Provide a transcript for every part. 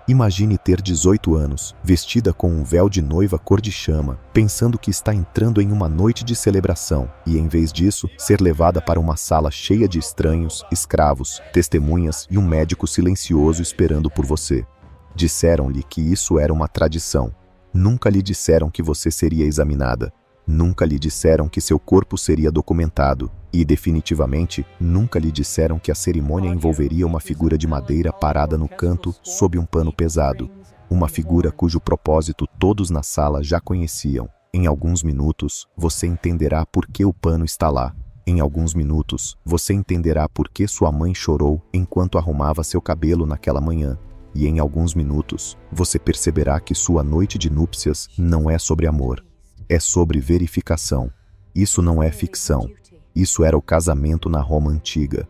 Imagine ter 18 anos, vestida com um véu de noiva cor de chama, pensando que está entrando em uma noite de celebração, e em vez disso, ser levada para uma sala cheia de estranhos, escravos, testemunhas e um médico silencioso esperando por você. Disseram-lhe que isso era uma tradição. Nunca lhe disseram que você seria examinada. Nunca lhe disseram que seu corpo seria documentado. E, definitivamente, nunca lhe disseram que a cerimônia envolveria uma figura de madeira parada no canto, sob um pano pesado. Uma figura cujo propósito todos na sala já conheciam. Em alguns minutos, você entenderá por que o pano está lá. Em alguns minutos, você entenderá por que sua mãe chorou enquanto arrumava seu cabelo naquela manhã. E em alguns minutos, você perceberá que sua noite de núpcias não é sobre amor. É sobre verificação. Isso não é ficção. Isso era o casamento na Roma antiga.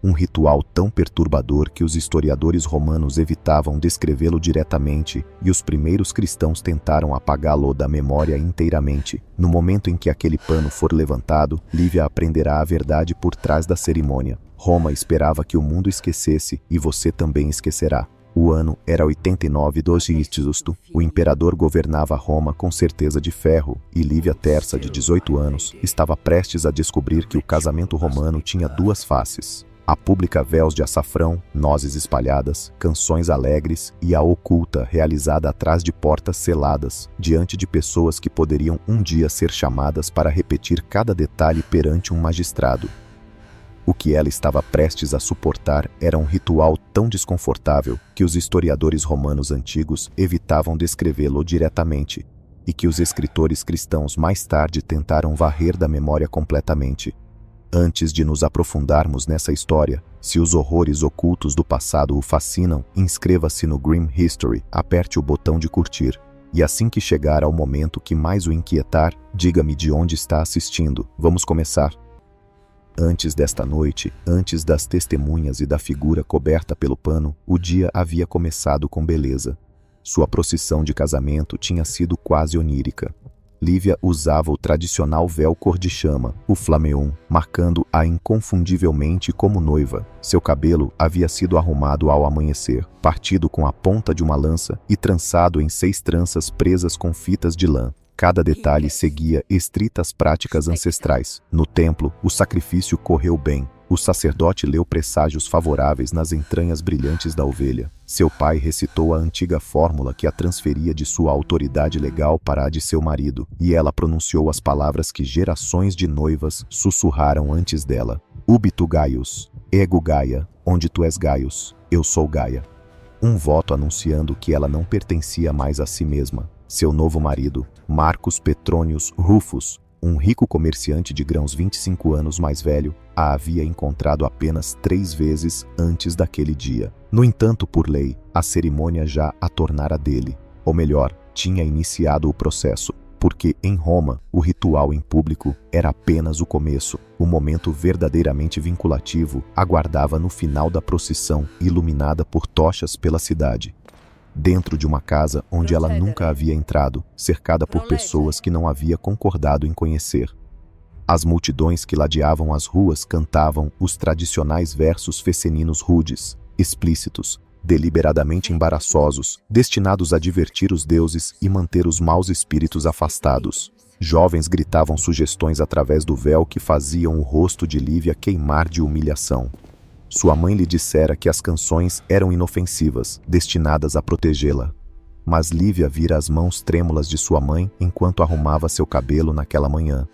Um ritual tão perturbador que os historiadores romanos evitavam descrevê-lo diretamente e os primeiros cristãos tentaram apagá-lo da memória inteiramente. No momento em que aquele pano for levantado, Lívia aprenderá a verdade por trás da cerimônia. Roma esperava que o mundo esquecesse e você também esquecerá. O ano era 89 d.C. O imperador governava Roma com certeza de ferro, e Lívia Terça, de 18 anos, estava prestes a descobrir que o casamento romano tinha duas faces. A pública véus de açafrão, nozes espalhadas, canções alegres, e a oculta realizada atrás de portas seladas, diante de pessoas que poderiam um dia ser chamadas para repetir cada detalhe perante um magistrado. O que ela estava prestes a suportar era um ritual tão desconfortável que os historiadores romanos antigos evitavam descrevê-lo diretamente, e que os escritores cristãos mais tarde tentaram varrer da memória completamente. Antes de nos aprofundarmos nessa história, se os horrores ocultos do passado o fascinam, inscreva-se no Grim History, aperte o botão de curtir, e assim que chegar ao momento que mais o inquietar, diga-me de onde está assistindo. Vamos começar. Antes desta noite, antes das testemunhas e da figura coberta pelo pano, o dia havia começado com beleza. Sua procissão de casamento tinha sido quase onírica. Lívia usava o tradicional véu cor de chama, o flameon, marcando-a inconfundivelmente como noiva. Seu cabelo havia sido arrumado ao amanhecer, partido com a ponta de uma lança e trançado em 6 tranças presas com fitas de lã. Cada detalhe seguia estritas práticas ancestrais. No templo, o sacrifício correu bem. O sacerdote leu presságios favoráveis nas entranhas brilhantes da ovelha. Seu pai recitou a antiga fórmula que a transferia de sua autoridade legal para a de seu marido, e ela pronunciou as palavras que gerações de noivas sussurraram antes dela. Ubi tu Gaius, ego Gaia, onde tu és Gaius, eu sou Gaia. Um voto anunciando que ela não pertencia mais a si mesma. Seu novo marido, Marcus Petronius Rufus, um rico comerciante de grãos 25 anos mais velho, a havia encontrado apenas 3 vezes antes daquele dia. No entanto, por lei, a cerimônia já a tornara dele. Ou melhor, tinha iniciado o processo, porque em Roma, o ritual em público era apenas o começo. O momento verdadeiramente vinculativo aguardava no final da procissão, iluminada por tochas pela cidade. Dentro de uma casa onde ela nunca havia entrado, cercada por pessoas que não havia concordado em conhecer. As multidões que ladeavam as ruas cantavam os tradicionais versos feceninos rudes, explícitos, deliberadamente embaraçosos, destinados a divertir os deuses e manter os maus espíritos afastados. Jovens gritavam sugestões através do véu que faziam o rosto de Lívia queimar de humilhação. Sua mãe lhe dissera que as canções eram inofensivas, destinadas a protegê-la. Mas Lívia vira as mãos trêmulas de sua mãe enquanto arrumava seu cabelo naquela manhã.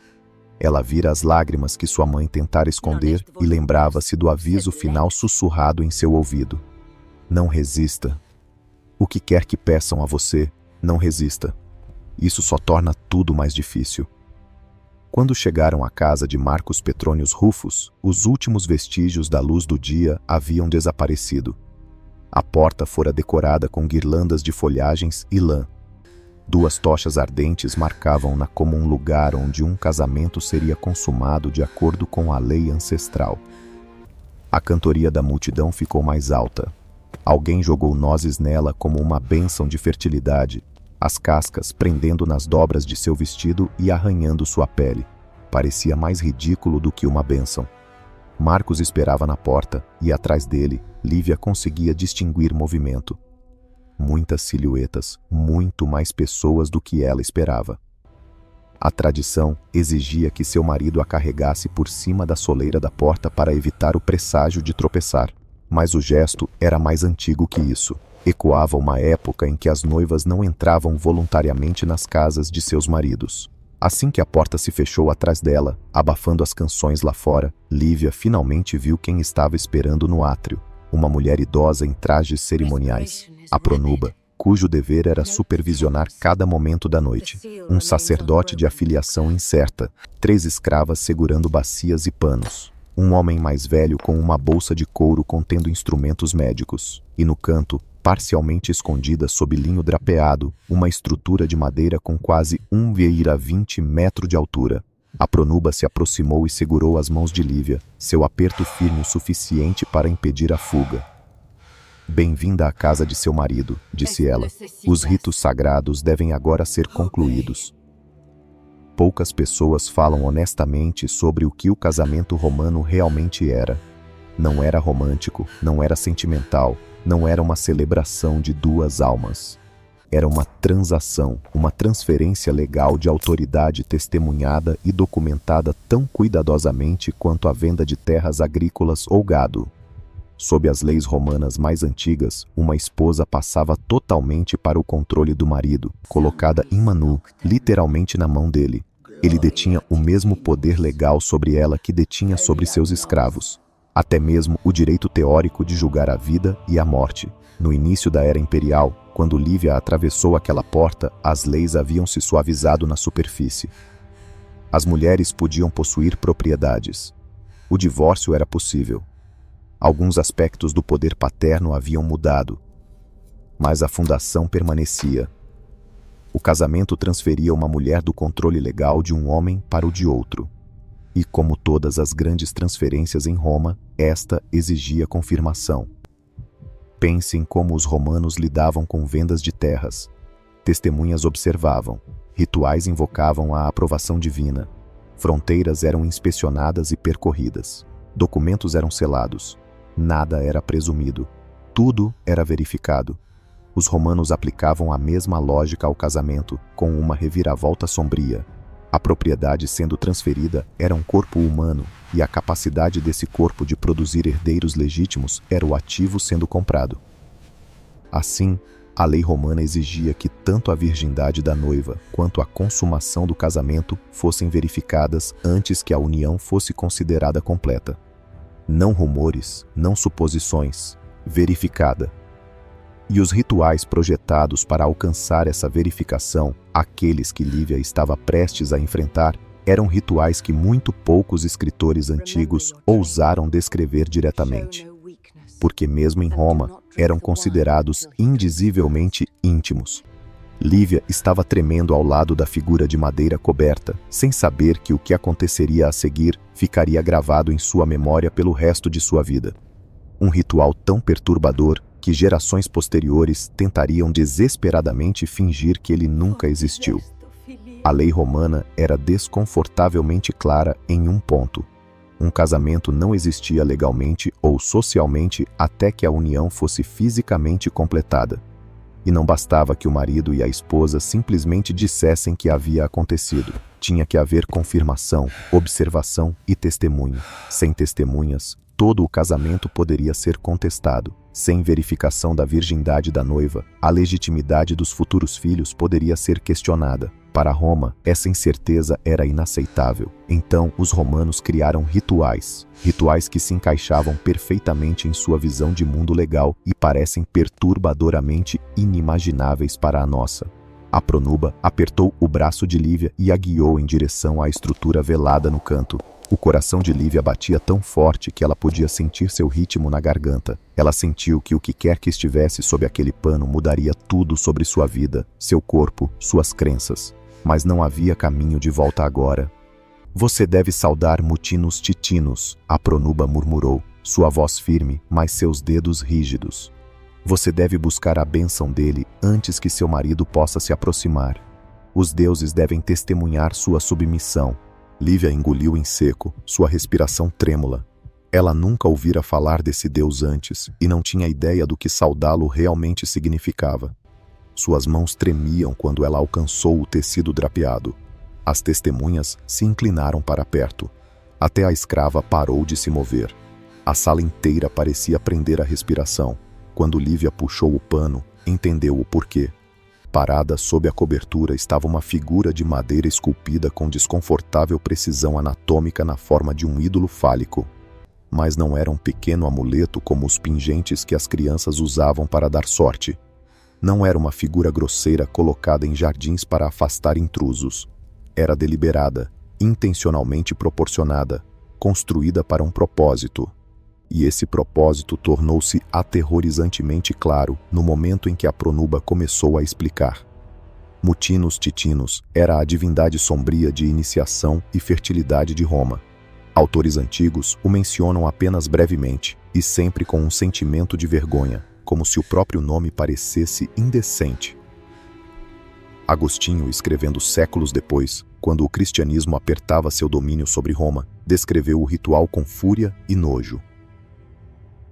Ela vira as lágrimas que sua mãe tentara esconder e lembrava-se do aviso final sussurrado em seu ouvido. Não resista. O que quer que peçam a você, não resista. Isso só torna tudo mais difícil. Quando chegaram à casa de Marcus Petronius Rufus, os últimos vestígios da luz do dia haviam desaparecido. A porta fora decorada com guirlandas de folhagens e lã. 2 tochas ardentes marcavam-na como um lugar onde um casamento seria consumado de acordo com a lei ancestral. A cantoria da multidão ficou mais alta. Alguém jogou nozes nela como uma bênção de fertilidade, as cascas prendendo nas dobras de seu vestido e arranhando sua pele. Parecia mais ridículo do que uma bênção. Marcos esperava na porta, e atrás dele, Lívia conseguia distinguir movimento. muitas silhuetas, muito mais pessoas do que ela esperava. A tradição exigia que seu marido a carregasse por cima da soleira da porta para evitar o presságio de tropeçar. Mas o gesto era mais antigo que isso. Ecoava uma época em que as noivas não entravam voluntariamente nas casas de seus maridos. Assim que a porta se fechou atrás dela, abafando as canções lá fora, Lívia finalmente viu quem estava esperando no átrio. Uma mulher idosa em trajes cerimoniais. A pronuba, cujo dever era supervisionar cada momento da noite. Um sacerdote de afiliação incerta, 3 escravas segurando bacias e panos. Um homem mais velho com uma bolsa de couro contendo instrumentos médicos. E no canto, parcialmente escondida sob linho drapeado, uma estrutura de madeira com quase 1,20 metro de altura. A pronuba se aproximou e segurou as mãos de Lívia, seu aperto firme o suficiente para impedir a fuga. Bem-vinda à casa de seu marido, disse ela. Os ritos sagrados devem agora ser concluídos. Poucas pessoas falam honestamente sobre o que o casamento romano realmente era. Não era romântico, não era sentimental, não era uma celebração de 2 almas. Era uma transação, uma transferência legal de autoridade testemunhada e documentada tão cuidadosamente quanto a venda de terras agrícolas ou gado. Sob as leis romanas mais antigas, uma esposa passava totalmente para o controle do marido, colocada in manu, literalmente na mão dele. Ele detinha o mesmo poder legal sobre ela que detinha sobre seus escravos. Até mesmo o direito teórico de julgar a vida e a morte. No início da era imperial, quando Lívia atravessou aquela porta, as leis haviam se suavizado na superfície. As mulheres podiam possuir propriedades. O divórcio era possível. Alguns aspectos do poder paterno haviam mudado, mas a fundação permanecia. O casamento transferia uma mulher do controle legal de um homem para o de outro. E como todas as grandes transferências em Roma, esta exigia confirmação. Pense em como os romanos lidavam com vendas de terras. Testemunhas observavam, rituais invocavam a aprovação divina, fronteiras eram inspecionadas e percorridas, documentos eram selados. Nada era presumido. Tudo era verificado. Os romanos aplicavam a mesma lógica ao casamento, com uma reviravolta sombria. A propriedade sendo transferida era um corpo humano, e a capacidade desse corpo de produzir herdeiros legítimos era o ativo sendo comprado. Assim, a lei romana exigia que tanto a virgindade da noiva quanto a consumação do casamento fossem verificadas antes que a união fosse considerada completa. Não rumores, não suposições, verificada. E os rituais projetados para alcançar essa verificação, aqueles que Lívia estava prestes a enfrentar, eram rituais que muito poucos escritores antigos ousaram descrever diretamente. Porque mesmo em Roma, eram considerados indizivelmente íntimos. Lívia estava tremendo ao lado da figura de madeira coberta, sem saber que o que aconteceria a seguir ficaria gravado em sua memória pelo resto de sua vida. Um ritual tão perturbador que gerações posteriores tentariam desesperadamente fingir que ele nunca existiu. A lei romana era desconfortavelmente clara em um ponto. Um casamento não existia legalmente ou socialmente até que a união fosse fisicamente completada. E não bastava que o marido e a esposa simplesmente dissessem que havia acontecido. Tinha que haver confirmação, observação e testemunho. Sem testemunhas, todo o casamento poderia ser contestado. Sem verificação da virgindade da noiva, a legitimidade dos futuros filhos poderia ser questionada. Para Roma, essa incerteza era inaceitável. Então, os romanos criaram rituais que se encaixavam perfeitamente em sua visão de mundo legal e parecem perturbadoramente inimagináveis para a nossa. A pronuba apertou o braço de Lívia e a guiou em direção à estrutura velada no canto. O coração de Lívia batia tão forte que ela podia sentir seu ritmo na garganta. Ela sentiu que o que quer que estivesse sob aquele pano mudaria tudo sobre sua vida, seu corpo, suas crenças. Mas não havia caminho de volta agora. Você deve saudar Mutinus Titinos, a pronuba murmurou, sua voz firme, mas seus dedos rígidos. Você deve buscar a bênção dele antes que seu marido possa se aproximar. Os deuses devem testemunhar sua submissão. Lívia engoliu em seco, sua respiração trêmula. Ela nunca ouvira falar desse Deus antes e não tinha ideia do que saudá-lo realmente significava. Suas mãos tremiam quando ela alcançou o tecido drapeado. As testemunhas se inclinaram para perto. Até a escrava parou de se mover. A sala inteira parecia prender a respiração. Quando Lívia puxou o pano, entendeu o porquê. Parada sob a cobertura estava uma figura de madeira esculpida com desconfortável precisão anatômica na forma de um ídolo fálico. Mas não era um pequeno amuleto como os pingentes que as crianças usavam para dar sorte. Não era uma figura grosseira colocada em jardins para afastar intrusos. Era deliberada, intencionalmente proporcionada, construída para um propósito. E esse propósito tornou-se aterrorizantemente claro no momento em que a pronuba começou a explicar. Mutinus Titinus era a divindade sombria de iniciação e fertilidade de Roma. Autores antigos o mencionam apenas brevemente e sempre com um sentimento de vergonha, como se o próprio nome parecesse indecente. Agostinho, escrevendo séculos depois, quando o cristianismo apertava seu domínio sobre Roma, descreveu o ritual com fúria e nojo.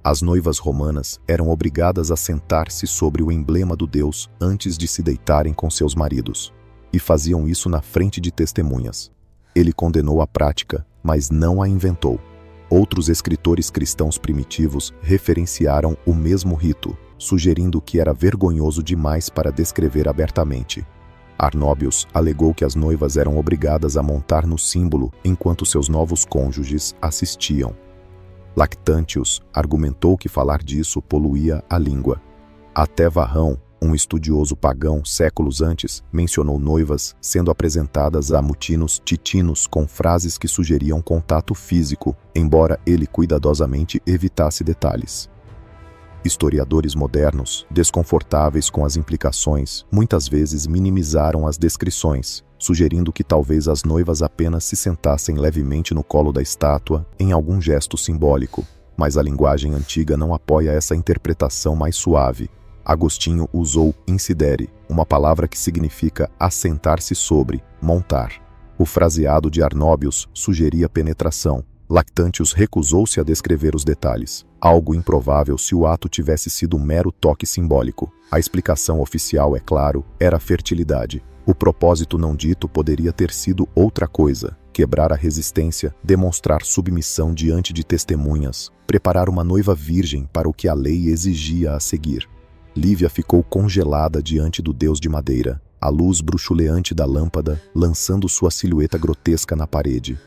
As noivas romanas eram obrigadas a sentar-se sobre o emblema do deus antes de se deitarem com seus maridos, e faziam isso na frente de testemunhas. Ele condenou a prática, mas não a inventou. Outros escritores cristãos primitivos referenciaram o mesmo rito, sugerindo que era vergonhoso demais para descrever abertamente. Arnóbios alegou que as noivas eram obrigadas a montar no símbolo enquanto seus novos cônjuges assistiam. Lactantius argumentou que falar disso poluía a língua. Até Varrão, um estudioso pagão séculos antes, mencionou noivas sendo apresentadas a Mutinus Titinus com frases que sugeriam contato físico, embora ele cuidadosamente evitasse detalhes. Historiadores modernos, desconfortáveis com as implicações, muitas vezes minimizaram as descrições, sugerindo que talvez as noivas apenas se sentassem levemente no colo da estátua, em algum gesto simbólico. Mas a linguagem antiga não apoia essa interpretação mais suave. Agostinho usou incidere, uma palavra que significa assentar-se sobre, montar. O fraseado de Arnóbios sugeria penetração. Lactantius recusou-se a descrever os detalhes, algo improvável se o ato tivesse sido um mero toque simbólico. A explicação oficial, é claro, era fertilidade. O propósito não dito poderia ter sido outra coisa: quebrar a resistência, demonstrar submissão diante de testemunhas, preparar uma noiva virgem para o que a lei exigia a seguir. Lívia ficou congelada diante do deus de madeira, a luz bruxuleante da lâmpada lançando sua silhueta grotesca na parede.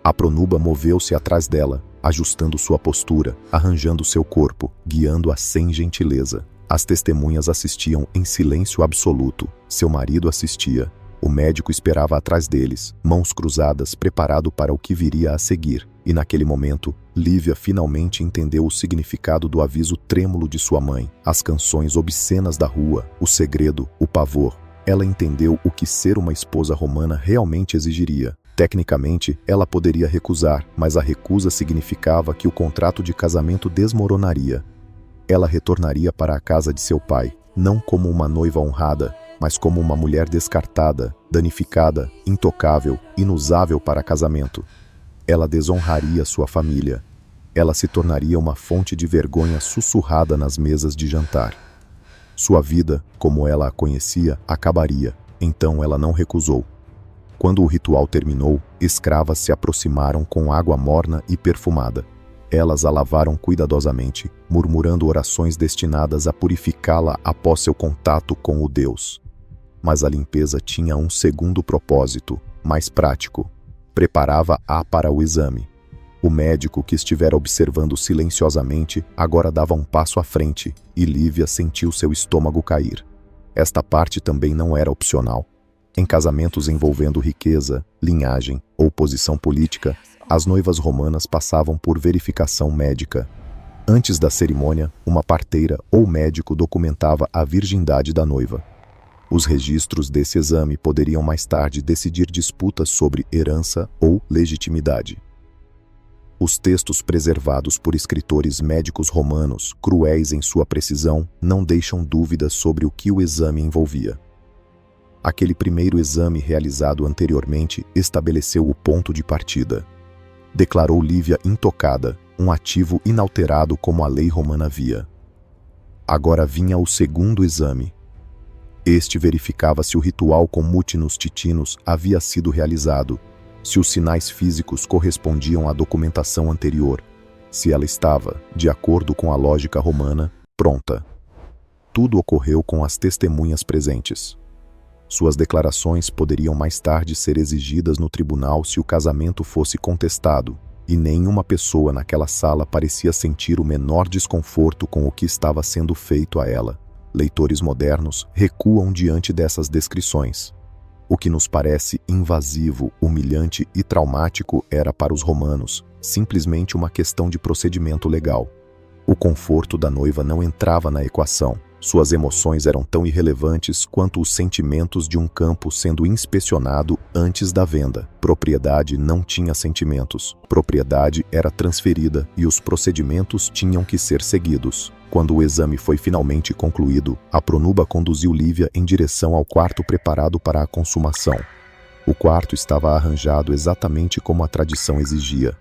A pronuba moveu-se atrás dela, ajustando sua postura, arranjando seu corpo, guiando-a sem gentileza. As testemunhas assistiam em silêncio absoluto. Seu marido assistia. O médico esperava atrás deles, mãos cruzadas, preparado para o que viria a seguir. E naquele momento, Lívia finalmente entendeu o significado do aviso trêmulo de sua mãe, as canções obscenas da rua, o segredo, o pavor. Ela entendeu o que ser uma esposa romana realmente exigiria. Tecnicamente, ela poderia recusar, mas a recusa significava que o contrato de casamento desmoronaria. Ela retornaria para a casa de seu pai, não como uma noiva honrada, mas como uma mulher descartada, danificada, intocável, inusável para casamento. Ela desonraria sua família. Ela se tornaria uma fonte de vergonha sussurrada nas mesas de jantar. Sua vida, como ela a conhecia, acabaria. Então ela não recusou. Quando o ritual terminou, escravas se aproximaram com água morna e perfumada. Elas a lavaram cuidadosamente, murmurando orações destinadas a purificá-la após seu contato com o Deus. Mas a limpeza tinha um segundo propósito, mais prático. Preparava-a para o exame. O médico, que estivera observando silenciosamente, agora dava um passo à frente, e Lívia sentiu seu estômago cair. Esta parte também não era opcional. Em casamentos envolvendo riqueza, linhagem ou posição política, as noivas romanas passavam por verificação médica. Antes da cerimônia, uma parteira ou médico documentava a virgindade da noiva. Os registros desse exame poderiam mais tarde decidir disputas sobre herança ou legitimidade. Os textos preservados por escritores médicos romanos, cruéis em sua precisão, não deixam dúvidas sobre o que o exame envolvia. Aquele primeiro exame realizado anteriormente estabeleceu o ponto de partida. Declarou Lívia intocada, um ativo inalterado como a lei romana via. Agora vinha o segundo exame. Este verificava se o ritual com Mutinus Titinos havia sido realizado, se os sinais físicos correspondiam à documentação anterior, se ela estava, de acordo com a lógica romana, pronta. Tudo ocorreu com as testemunhas presentes. Suas declarações poderiam mais tarde ser exigidas no tribunal se o casamento fosse contestado, e nenhuma pessoa naquela sala parecia sentir o menor desconforto com o que estava sendo feito a ela. Leitores modernos recuam diante dessas descrições. O que nos parece invasivo, humilhante e traumático era para os romanos simplesmente uma questão de procedimento legal. O conforto da noiva não entrava na equação. Suas emoções eram tão irrelevantes quanto os sentimentos de um campo sendo inspecionado antes da venda. Propriedade não tinha sentimentos. Propriedade era transferida e os procedimentos tinham que ser seguidos. Quando o exame foi finalmente concluído, a pronuba conduziu Lívia em direção ao quarto preparado para a consumação. O quarto estava arranjado exatamente como a tradição exigia.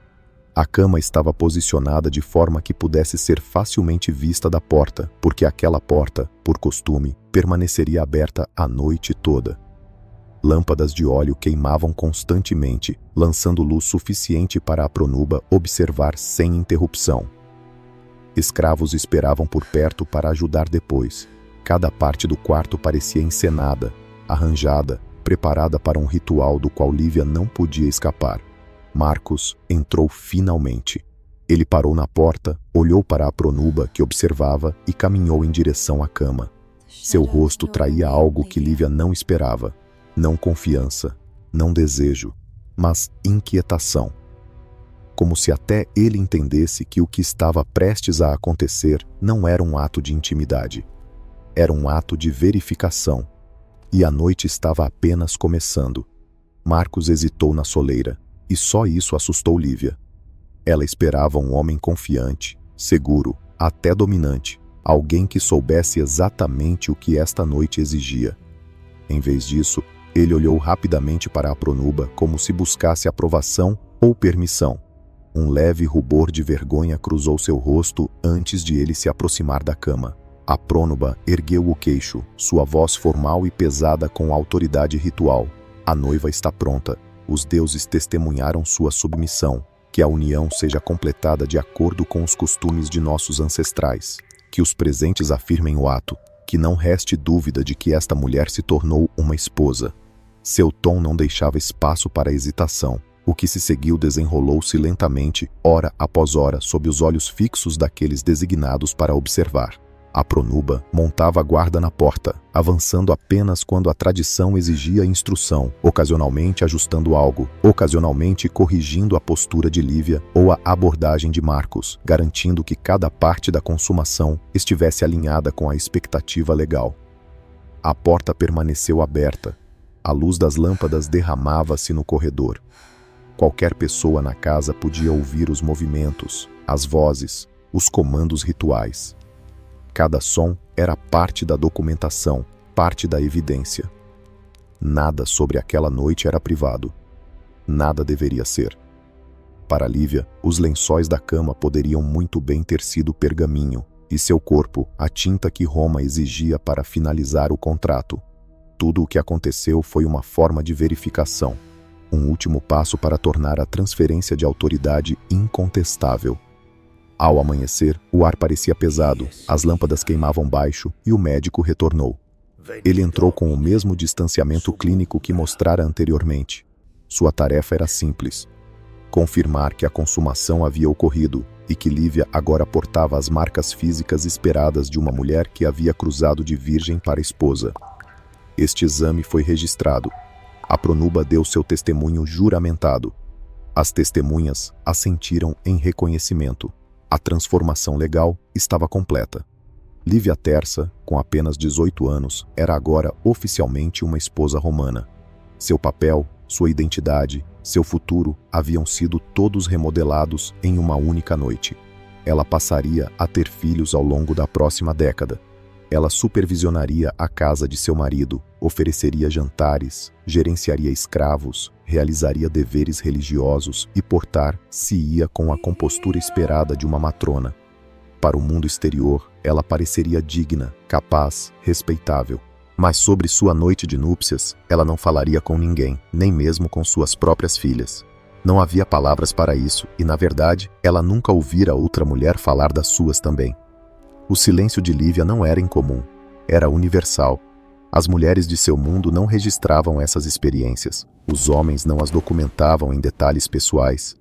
A cama estava posicionada de forma que pudesse ser facilmente vista da porta, porque aquela porta, por costume, permaneceria aberta a noite toda. Lâmpadas de óleo queimavam constantemente, lançando luz suficiente para a pronuba observar sem interrupção. Escravos esperavam por perto para ajudar depois. Cada parte do quarto parecia encenada, arranjada, preparada para um ritual do qual Lívia não podia escapar. Marcos entrou finalmente. Ele parou na porta, olhou para a pronuba que observava e caminhou em direção à cama. Seu rosto traía algo que Lívia não esperava. Não confiança, não desejo, mas inquietação. Como se até ele entendesse que o que estava prestes a acontecer não era um ato de intimidade. Era um ato de verificação. E a noite estava apenas começando. Marcos hesitou na soleira. E só isso assustou Lívia. Ela esperava um homem confiante, seguro, até dominante, alguém que soubesse exatamente o que esta noite exigia. Em vez disso, ele olhou rapidamente para a pronuba como se buscasse aprovação ou permissão. Um leve rubor de vergonha cruzou seu rosto antes de ele se aproximar da cama. A pronuba ergueu o queixo, sua voz formal e pesada com autoridade ritual. A noiva está pronta. Os deuses testemunharam sua submissão, que a união seja completada de acordo com os costumes de nossos ancestrais, que os presentes afirmem o ato, que não reste dúvida de que esta mulher se tornou uma esposa. Seu tom não deixava espaço para hesitação. O que se seguiu desenrolou-se lentamente, hora após hora, sob os olhos fixos daqueles designados para observar. A pronuba montava a guarda na porta, avançando apenas quando a tradição exigia instrução, ocasionalmente ajustando algo, ocasionalmente corrigindo a postura de Lívia ou a abordagem de Marcos, garantindo que cada parte da consumação estivesse alinhada com a expectativa legal. A porta permaneceu aberta. A luz das lâmpadas derramava-se no corredor. Qualquer pessoa na casa podia ouvir os movimentos, as vozes, os comandos rituais. Cada som era parte da documentação, parte da evidência. Nada sobre aquela noite era privado. Nada deveria ser. Para Lívia, os lençóis da cama poderiam muito bem ter sido pergaminho, e seu corpo, a tinta que Roma exigia para finalizar o contrato. Tudo o que aconteceu foi uma forma de verificação, um último passo para tornar a transferência de autoridade incontestável. Ao amanhecer, o ar parecia pesado, as lâmpadas queimavam baixo e o médico retornou. Ele entrou com o mesmo distanciamento clínico que mostrara anteriormente. Sua tarefa era simples: confirmar que a consumação havia ocorrido e que Lívia agora portava as marcas físicas esperadas de uma mulher que havia cruzado de virgem para esposa. Este exame foi registrado. A pronuba deu seu testemunho juramentado. As testemunhas assentiram em reconhecimento. A transformação legal estava completa. Lívia Terça, com apenas 18 anos, era agora oficialmente uma esposa romana. Seu papel, sua identidade, seu futuro haviam sido todos remodelados em uma única noite. Ela passaria a ter filhos ao longo da próxima década. Ela supervisionaria a casa de seu marido, ofereceria jantares, gerenciaria escravos, realizaria deveres religiosos e portar-se-ia com a compostura esperada de uma matrona. Para o mundo exterior, ela pareceria digna, capaz, respeitável. Mas sobre sua noite de núpcias, ela não falaria com ninguém, nem mesmo com suas próprias filhas. Não havia palavras para isso, e na verdade, ela nunca ouvira outra mulher falar das suas também. O silêncio de Lívia não era incomum, era universal. As mulheres de seu mundo não registravam essas experiências, os homens não as documentavam em detalhes pessoais.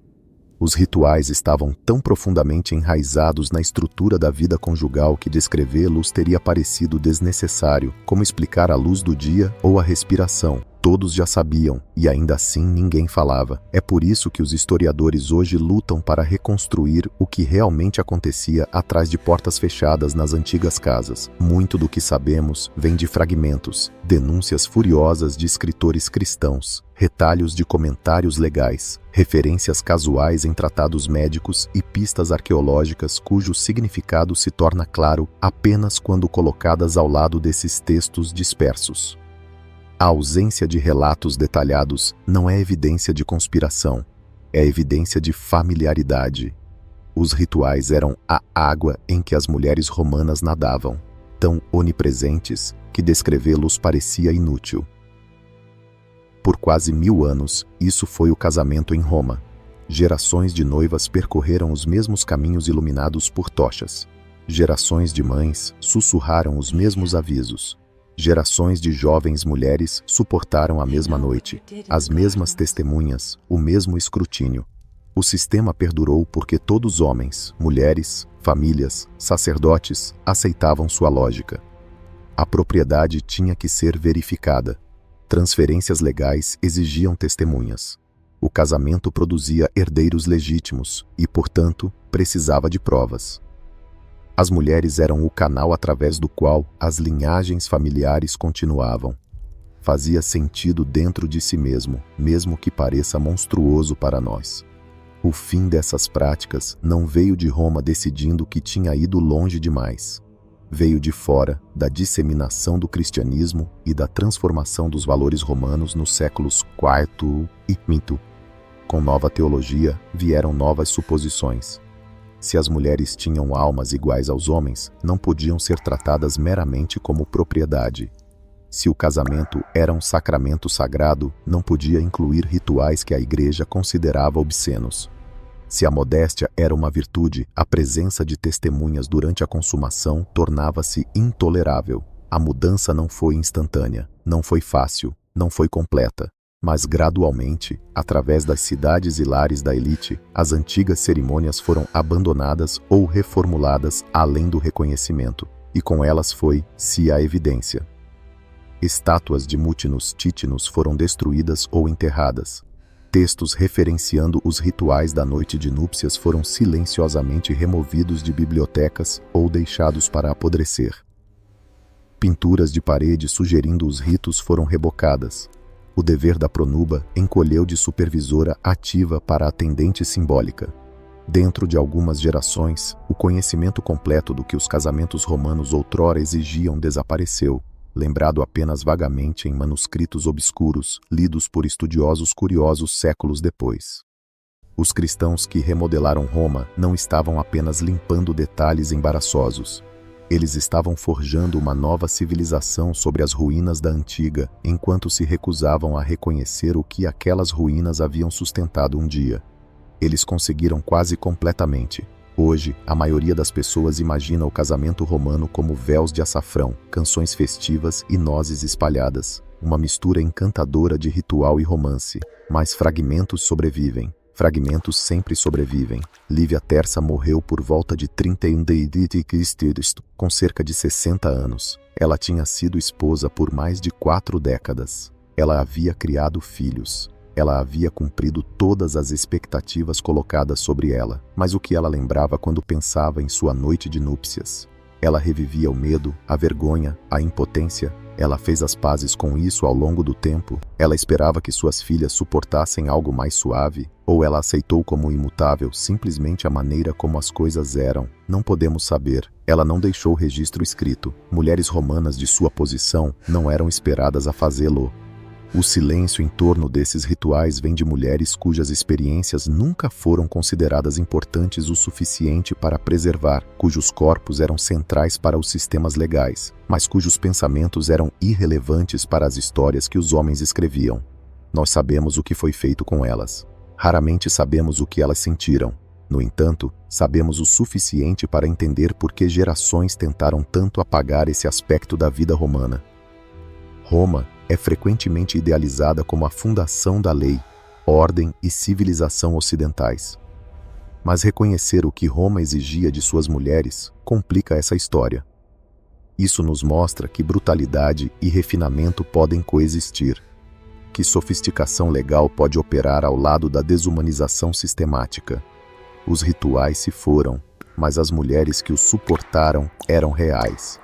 Os rituais estavam tão profundamente enraizados na estrutura da vida conjugal que descrevê-los teria parecido desnecessário, como explicar a luz do dia ou a respiração. Todos já sabiam, e ainda assim ninguém falava. É por isso que os historiadores hoje lutam para reconstruir o que realmente acontecia atrás de portas fechadas nas antigas casas. Muito do que sabemos vem de fragmentos, denúncias furiosas de escritores cristãos, retalhos de comentários legais, referências casuais em tratados médicos e pistas arqueológicas cujo significado se torna claro apenas quando colocadas ao lado desses textos dispersos. A ausência de relatos detalhados não é evidência de conspiração, é evidência de familiaridade. Os rituais eram a água em que as mulheres romanas nadavam, tão onipresentes que descrevê-los parecia inútil. Por quase 1000 anos, isso foi o casamento em Roma. Gerações de noivas percorreram os mesmos caminhos iluminados por tochas. Gerações de mães sussurraram os mesmos avisos. Gerações de jovens mulheres suportaram a mesma noite, as mesmas testemunhas, o mesmo escrutínio. O sistema perdurou porque todos homens, mulheres, famílias, sacerdotes aceitavam sua lógica. A propriedade tinha que ser verificada. Transferências legais exigiam testemunhas. O casamento produzia herdeiros legítimos e, portanto, precisava de provas. As mulheres eram o canal através do qual as linhagens familiares continuavam. Fazia sentido dentro de si mesmo, mesmo que pareça monstruoso para nós. O fim dessas práticas não veio de Roma decidindo que tinha ido longe demais. Veio de fora, da disseminação do cristianismo e da transformação dos valores romanos nos séculos IV e V. Com nova teologia, vieram novas suposições. Se as mulheres tinham almas iguais aos homens, não podiam ser tratadas meramente como propriedade. Se o casamento era um sacramento sagrado, não podia incluir rituais que a Igreja considerava obscenos. Se a modéstia era uma virtude, a presença de testemunhas durante a consumação tornava-se intolerável. A mudança não foi instantânea, não foi fácil, não foi completa. Mas gradualmente, através das cidades e lares da elite, as antigas cerimônias foram abandonadas ou reformuladas além do reconhecimento, e com elas foi-se a evidência. Estátuas de Mutinus Títinus foram destruídas ou enterradas. Textos referenciando os rituais da noite de núpcias foram silenciosamente removidos de bibliotecas ou deixados para apodrecer. Pinturas de parede sugerindo os ritos foram rebocadas. O dever da pronuba encolheu de supervisora ativa para atendente simbólica. Dentro de algumas gerações, o conhecimento completo do que os casamentos romanos outrora exigiam desapareceu, lembrado apenas vagamente em manuscritos obscuros, lidos por estudiosos curiosos séculos depois. Os cristãos que remodelaram Roma não estavam apenas limpando detalhes embaraçosos. Eles estavam forjando uma nova civilização sobre as ruínas da antiga, enquanto se recusavam a reconhecer o que aquelas ruínas haviam sustentado um dia. Eles conseguiram quase completamente. Hoje, a maioria das pessoas imagina o casamento romano como véus de açafrão, canções festivas e nozes espalhadas, uma mistura encantadora de ritual e romance, mas fragmentos sobrevivem. Fragmentos sempre sobrevivem. Lívia Terça morreu por volta de 31 d.C., com cerca de 60 anos. Ela tinha sido esposa por mais de 4 décadas. Ela havia criado filhos. Ela havia cumprido todas as expectativas colocadas sobre ela. Mas o que ela lembrava quando pensava em sua noite de núpcias? Ela revivia o medo, a vergonha, a impotência. Ela fez as pazes com isso ao longo do tempo. Ela esperava que suas filhas suportassem algo mais suave, ou ela aceitou como imutável simplesmente a maneira como as coisas eram. Não podemos saber. Ela não deixou registro escrito. Mulheres romanas de sua posição não eram esperadas a fazê-lo. O silêncio em torno desses rituais vem de mulheres cujas experiências nunca foram consideradas importantes o suficiente para preservar, cujos corpos eram centrais para os sistemas legais, mas cujos pensamentos eram irrelevantes para as histórias que os homens escreviam. Nós sabemos o que foi feito com elas. Raramente sabemos o que elas sentiram. No entanto, sabemos o suficiente para entender por que gerações tentaram tanto apagar esse aspecto da vida romana. Roma é frequentemente idealizada como a fundação da lei, ordem e civilização ocidentais. Mas reconhecer o que Roma exigia de suas mulheres complica essa história. Isso nos mostra que brutalidade e refinamento podem coexistir, que sofisticação legal pode operar ao lado da desumanização sistemática. Os rituais se foram, mas as mulheres que os suportaram eram reais.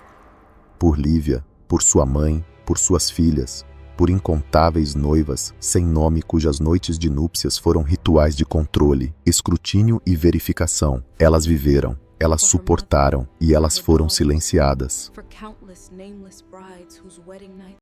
Por Lívia, por sua mãe, por suas filhas, por incontáveis noivas sem nome cujas noites de núpcias foram rituais de controle, escrutínio e verificação. Elas viveram, elas suportaram e elas foram silenciadas.